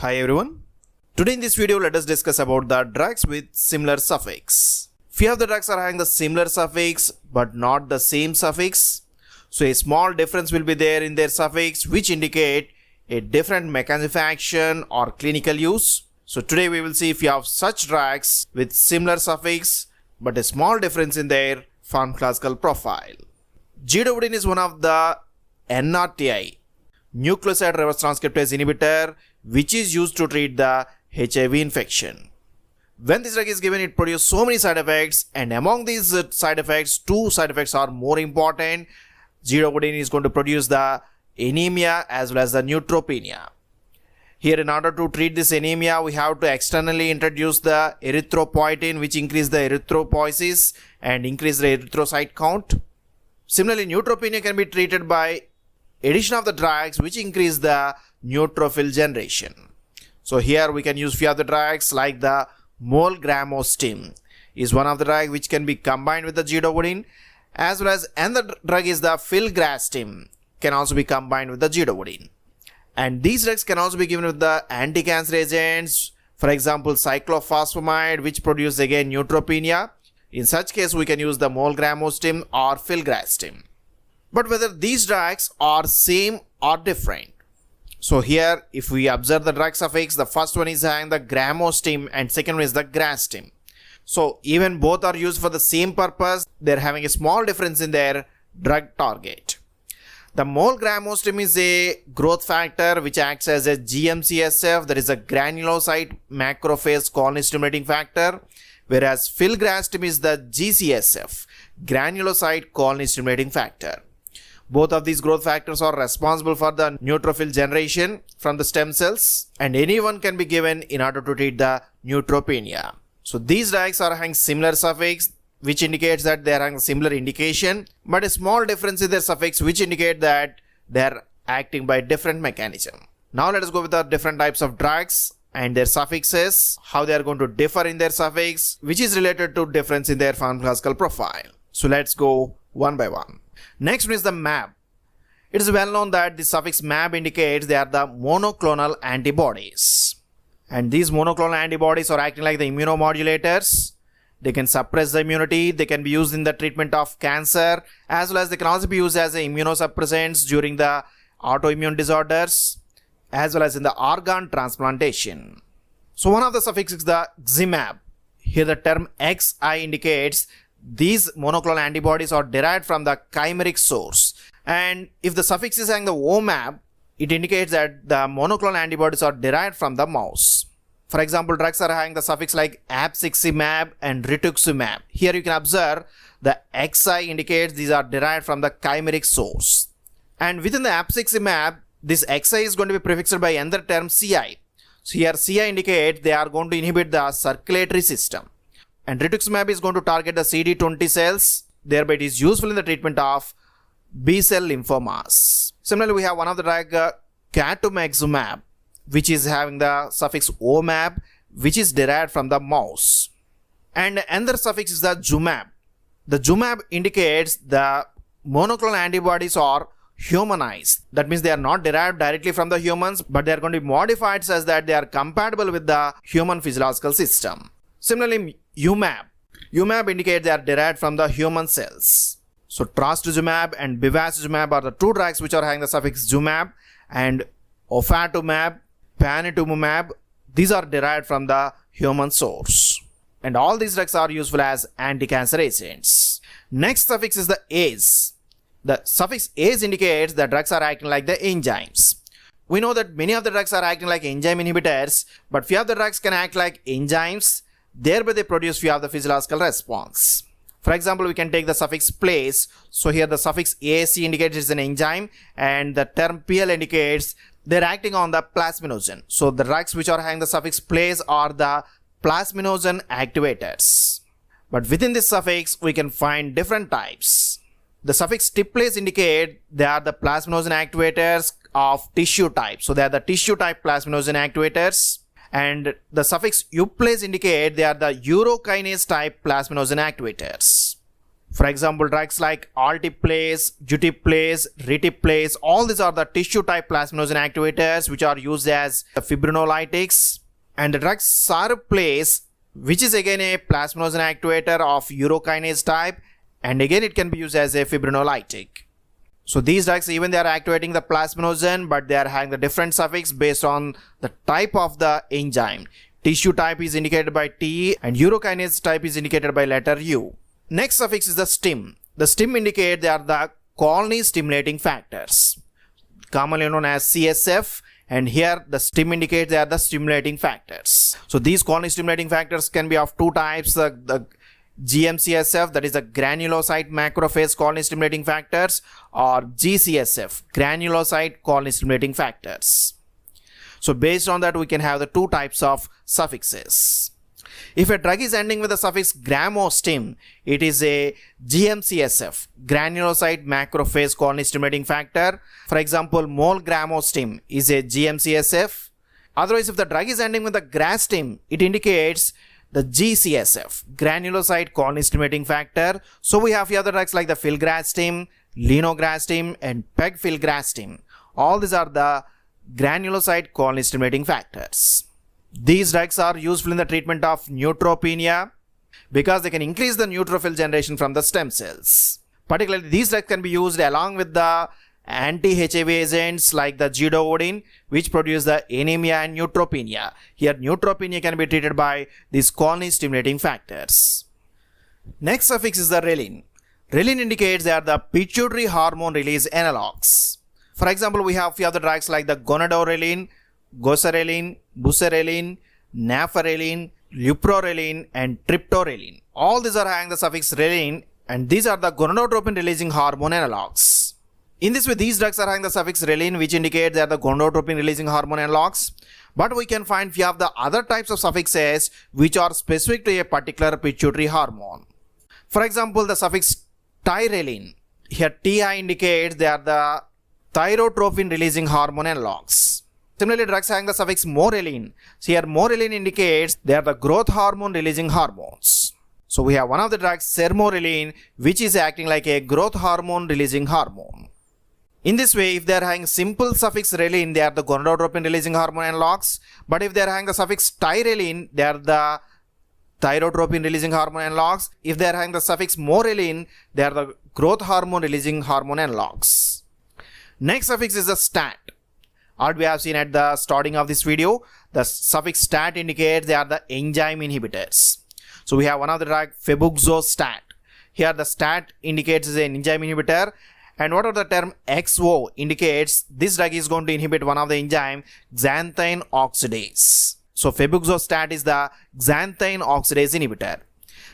Hi everyone. Today in this video let us discuss about the drugs with similar suffix. Few of the drugs are having the similar suffix but not the same suffix. So a small difference will be there in their suffix which indicate a different mechanism of action or clinical use. So today we will see if you have such drugs with similar suffix but a small difference in their pharmacological profile. Zidovudine is one of the NRTI, nucleoside reverse transcriptase inhibitor, which is used to treat the HIV infection. When this drug is given, it produces so many side effects, and among these side effects, two side effects are more important. Zidovudine is going to produce the anemia as well as the neutropenia. Here, in order to treat this anemia, we have to externally introduce the erythropoietin, which increase the erythropoiesis and increase the erythrocyte count. Similarly, neutropenia can be treated by addition of the drugs which increase the neutrophil generation. So here we can use few of the drugs like the molgramostim is one of the drugs which can be combined with the zidovudine, as well as another drug is the filgrastim can also be combined with the zidovudine. And these drugs can also be given with the anti-cancer agents, for example cyclophosphamide, which produce again neutropenia. In such case we can use the molgramostim or filgrastim. But whether these drugs are same or different. So here if we observe the drug suffix, the first one is having the gramostim and second one is the grastim. So even both are used for the same purpose, they're having a small difference in their drug target. The molgramostim is a growth factor which acts as a GM-CSF, that is a granulocyte macrophage colony stimulating factor, whereas filgrastim is the GCSF, granulocyte colony stimulating factor. Both of these growth factors are responsible for the neutrophil generation from the stem cells, and any one can be given in order to treat the neutropenia. So these drugs are having similar suffix which indicates that they are having similar indication, but a small difference in their suffix which indicate that they are acting by different mechanism. Now let us go with the different types of drugs and their suffixes, how they are going to differ in their suffix, which is related to difference in their pharmacological profile. So let's go one by one. Next one is the MAB. It is well known that the suffix MAB indicates they are the monoclonal antibodies. And these monoclonal antibodies are acting like the immunomodulators. They can suppress the immunity, they can be used in the treatment of cancer, as well as they can also be used as immunosuppressants during the autoimmune disorders, as well as in the organ transplantation. So one of the suffixes is the XIMAB. Here the term XI indicates these monoclonal antibodies are derived from the chimeric source. And if the suffix is having the OMAB, it indicates that the monoclonal antibodies are derived from the mouse. For example, drugs are having the suffix like abciximab and rituximab. Here you can observe the XI indicates these are derived from the chimeric source. And within the abciximab, this XI is going to be prefixed by another term CI. So here CI indicates they are going to inhibit the circulatory system. And rituximab is going to target the CD20 cells, thereby it is useful in the treatment of B-cell lymphomas. Similarly, we have one of the drug catumexumab, which is having the suffix OMAB, which is derived from the mouse. And another suffix is the Jumab. The Jumab indicates the monoclonal antibodies are humanized. That means they are not derived directly from the humans, but they are going to be modified such that they are compatible with the human physiological system. Similarly, UMAB. UMAB indicates they are derived from the human cells. So trastuzumab and bevacizumab are the two drugs which are having the suffix Jumab, and ofatumab, panitumumab, these are derived from the human source. And all these drugs are useful as anti-cancer agents. Next suffix is the ACE. The suffix ACE indicates that drugs are acting like the enzymes. We know that many of the drugs are acting like enzyme inhibitors, but few of the drugs can act like enzymes, thereby they produce few of the physiological response. For example, we can take the suffix place. So here the suffix AAC indicates it's an enzyme, and the term PL indicates they're acting on the plasminogen. So the drugs which are having the suffix place are the plasminogen activators. But within this suffix, we can find different types. The suffix tiplase indicate they are the plasminogen activators of tissue type. So they are the tissue type plasminogen activators. And the suffix uplase indicate they are the urokinase type plasminogen activators. For example, drugs like altiplase, dutiplase, retiplase, all these are the tissue type plasminogen activators which are used as fibrinolytics. And the drug saruplase, which is again a plasminogen activator of urokinase type, and again it can be used as a fibrinolytic. So these drugs, even they are activating the plasminogen, but they are having the different suffix based on the type of the enzyme. Tissue type is indicated by T and urokinase type is indicated by letter U. Next suffix is the stim. The stim indicate they are the colony stimulating factors, commonly known as CSF, and here the stim indicates they are the stimulating factors. So these colony stimulating factors can be of two types, the GM-CSF, that is the granulocyte macrophage colony stimulating factors, or GCSF, granulocyte colony stimulating factors. So based on that we can have the two types of suffixes. If a drug is ending with the suffix gramostim, it is a GM-CSF, granulocyte macrophage colony stimulating factor. For example, molgramostim is a GM-CSF. Otherwise, if the drug is ending with the grastim, it indicates the GCSF, granulocyte colony stimulating factor. So we have here the drugs like the filgrastim, linograstim, and pegfilgrastim. All these are the granulocyte colony stimulating factors. These drugs are useful in the treatment of neutropenia because they can increase the neutrophil generation from the stem cells. Particularly, these drugs can be used along with the anti-HIV agents like the zidovudine, which produce the anemia and neutropenia. Here, neutropenia can be treated by these colony stimulating factors. Next suffix is the relin. Relin indicates they are the pituitary hormone release analogs. For example, we have few other drugs like the gonadorelin, goserelin, buserelin, nafarelin, leuprorelin, and triptorelin. All these are having the suffix relin, and these are the gonadotropin releasing hormone analogs. In this way, these drugs are having the suffix relin, which indicates they are the gonadotropin releasing hormone analogs. But we can find few of the other types of suffixes which are specific to a particular pituitary hormone. For example, the suffix tyrelin. Here Ti indicates they are the thyrotropin releasing hormone analogs. Similarly, drugs having the suffix morelin. So here morelin indicates they are the growth hormone releasing hormones. So we have one of the drugs, sermorelin, which is acting like a growth hormone releasing hormone. In this way, if they are having simple suffix relin, they are the gonadotropin releasing hormone analogs. But if they are having the suffix tyrelin, they are the thyrotropin releasing hormone analogs. If they are having the suffix morelin, they are the growth hormone releasing hormone analogs. Next suffix is the stat. As we have seen at the starting of this video, the suffix stat indicates they are the enzyme inhibitors. So we have one of the drug, febuxostat. Here the stat indicates is an enzyme inhibitor. And what are the term XO indicates this drug is going to inhibit one of the enzyme, xanthine oxidase. So febuxostat is the xanthine oxidase inhibitor.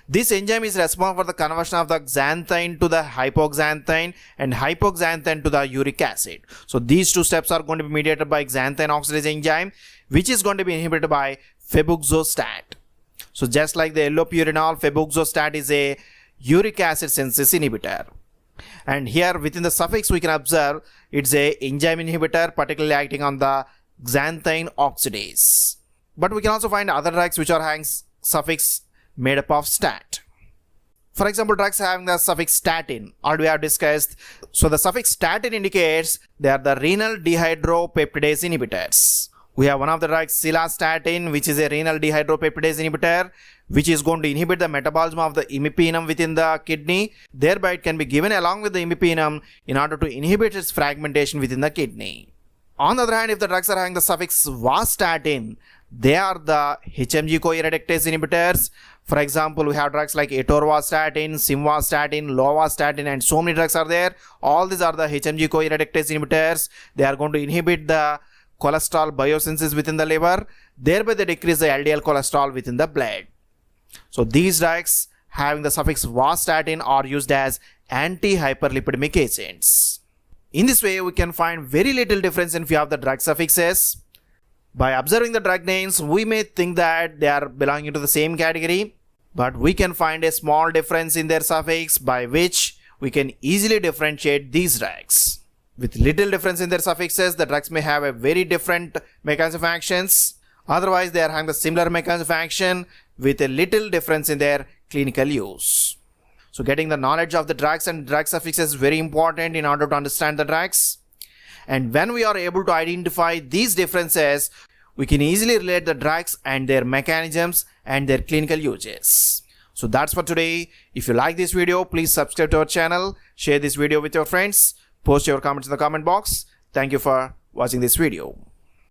This enzyme is responsible for the conversion of the xanthine to the hypoxanthine and hypoxanthine to the uric acid. So these two steps are going to be mediated by xanthine oxidase enzyme, which is going to be inhibited by febuxostat. So just like the yellow purinol, febuxostat is a uric acid synthesis inhibitor. And here within the suffix we can observe it's a enzyme inhibitor, particularly acting on the xanthine oxidase. But we can also find other drugs which are having suffix made up of stat. For example, drugs having the suffix statin, or we have discussed. So the suffix statin indicates they are the renal dehydropeptidase inhibitors. We have one of the drugs, cilastatin, which is a renal dehydropeptidase inhibitor, which is going to inhibit the metabolism of the imipenem within the kidney. Thereby it can be given along with the imipenem in order to inhibit its fragmentation within the kidney. On the other hand, if the drugs are having the suffix vastatin, they are the HMG-CoA reductase inhibitors. For example, we have drugs like atorvastatin, simvastatin, lovastatin, and so many drugs are there. All these are the HMG-CoA reductase inhibitors. They are going to inhibit the cholesterol biosynthesis within the liver. Thereby they decrease the LDL cholesterol within the blood. So these drugs having the suffix vastatin are used as anti-hyperlipidemic agents. In this way, we can find very little difference in few of the drug suffixes. By observing the drug names, we may think that they are belonging to the same category, but we can find a small difference in their suffix by which we can easily differentiate these drugs. With little difference in their suffixes, the drugs may have a very different mechanism of actions. Otherwise, they are having the similar mechanism of action with a little difference in their clinical use. So getting the knowledge of the drugs and drug suffixes is very important in order to understand the drugs. And when we are able to identify these differences, we can easily relate the drugs and their mechanisms and their clinical uses. So that's for today. If you like this video, please subscribe to our channel, share this video with your friends, post your comments in the comment box. Thank you for watching this video.